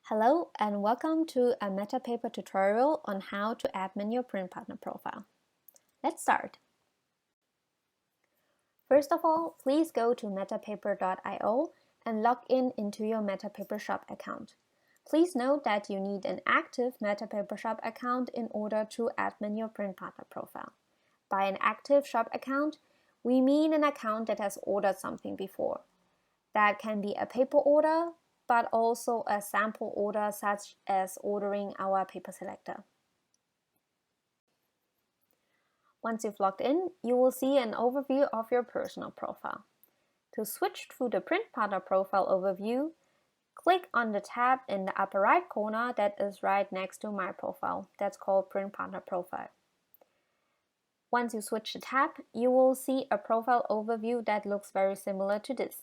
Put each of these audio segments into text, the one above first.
Hello and welcome to a Metapaper tutorial on how to admin your print partner profile. Let's start. First of all, please go to metapaper.io and log in into your Metapaper Shop account. Please note that you need an active Metapaper Shop account in order to admin your print partner profile. By an active shop account, we mean an account that has ordered something before. That can be a paper order, but also a sample order such as ordering our paper selector. Once you've logged in, you will see an overview of your personal profile. To switch to the Print Partner Profile overview, click on the tab in the upper right corner that is right next to My Profile. That's called Print Partner Profile. Once you switch the tab, you will see a profile overview that looks very similar to this.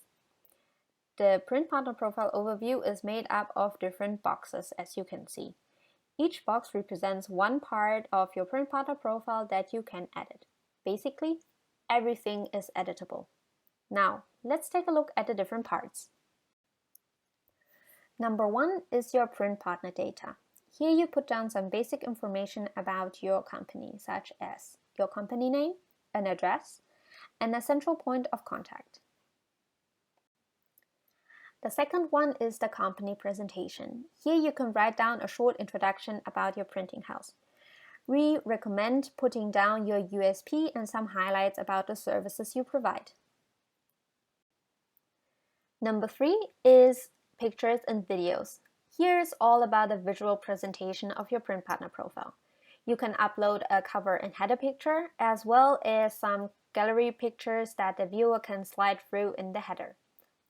The Print Partner Profile overview is made up of different boxes, as you can see. Each box represents one part of your Print Partner Profile that you can edit. Basically, everything is editable. Now, let's take a look at the different parts. Number one is your Print Partner data. Here you put down some basic information about your company, such as your company name, an address, and a central point of contact. The second one is the company presentation. Here you can write down a short introduction about your printing house. We recommend putting down your USP and some highlights about the services you provide. Number three is pictures and videos. Here is all about the visual presentation of your print partner profile. You can upload a cover and header picture, as well as some gallery pictures that the viewer can slide through in the header.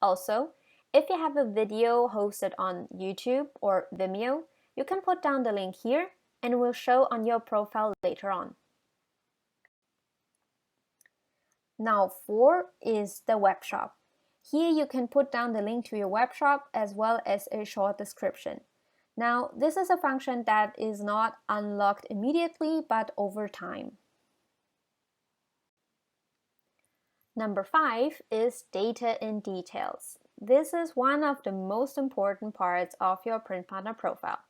Also, if you have a video hosted on YouTube or Vimeo, you can put down the link here and it will show on your profile later on. Now 4 is the web shop. Here you can put down the link to your web shop as well as a short description. Now this is a function that is not unlocked immediately but over time. Number 5 is data in details. This is one of the most important parts of your print partner profile.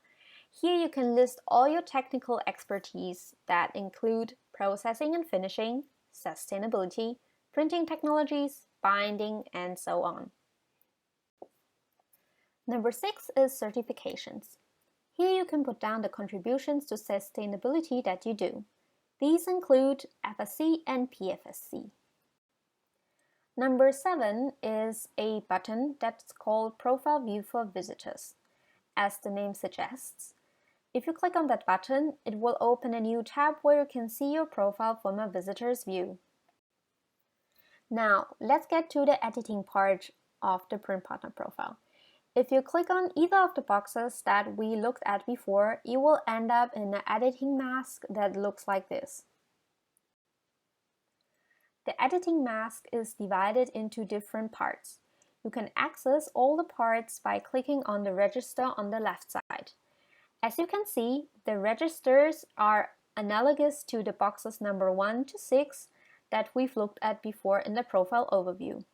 Here you can list all your technical expertise that include processing and finishing, sustainability, printing technologies, binding, and so on. Number 6 is certifications. Here you can put down the contributions to sustainability that you do. These include FSC and PFSC. Number 7 is a button that's called Profile View for Visitors. As the name suggests, if you click on that button, it will open a new tab where you can see your profile from a visitor's view. Now, let's get to the editing part of the Print Partner Profile. If you click on either of the boxes that we looked at before, you will end up in an editing mask that looks like this. The editing mask is divided into different parts. You can access all the parts by clicking on the register on the left side. As you can see, the registers are analogous to the boxes number 1 to 6 that we've looked at before in the profile overview.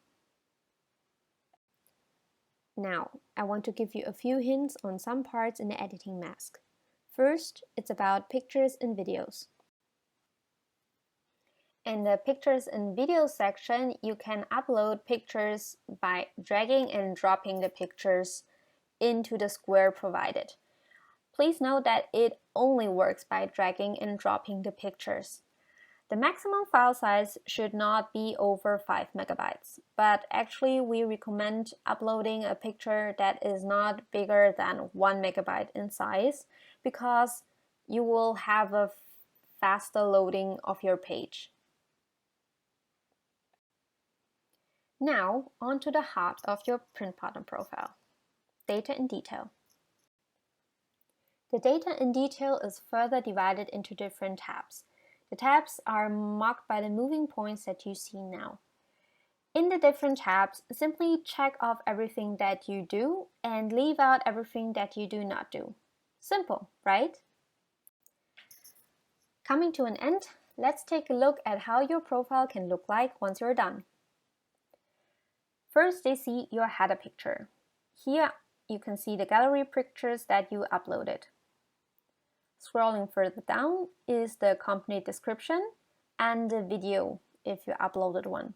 Now, I want to give you a few hints on some parts in the editing mask. First, it's about pictures and videos. In the pictures and videos section, you can upload pictures by dragging and dropping the pictures into the square provided. Please note that it only works by dragging and dropping the pictures. The maximum file size should not be over 5 megabytes, but actually we recommend uploading a picture that is not bigger than 1 megabyte in size because you will have a faster loading of your page. Now, on to the heart of your print partner profile, data in detail. The data in detail is further divided into different tabs. The tabs are marked by the moving points that you see now. In the different tabs, simply check off everything that you do and leave out everything that you do not do. Simple, right? Coming to an end, let's take a look at how your profile can look like once you're done. First, they see your header picture. Here you can see the gallery pictures that you uploaded. Scrolling further down is the company description and the video if you uploaded one.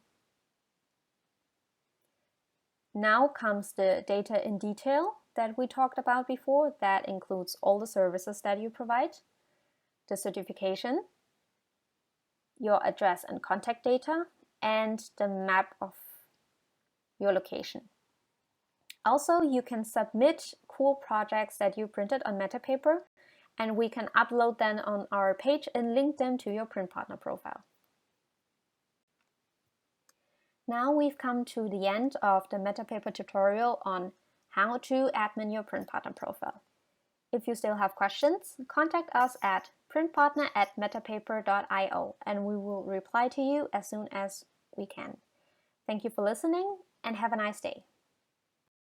Now comes the data in detail that we talked about before. That includes all the services that you provide, the certification, your address and contact data, and the map of your location. Also, you can submit cool projects that you printed on Metapaper, and we can upload them on our page and link them to your print partner profile. Now we've come to the end of the Metapaper tutorial on how to admin your print partner profile. If you still have questions, contact us at printpartner@metapaper.io and we will reply to you as soon as we can. Thank you for listening and have a nice day.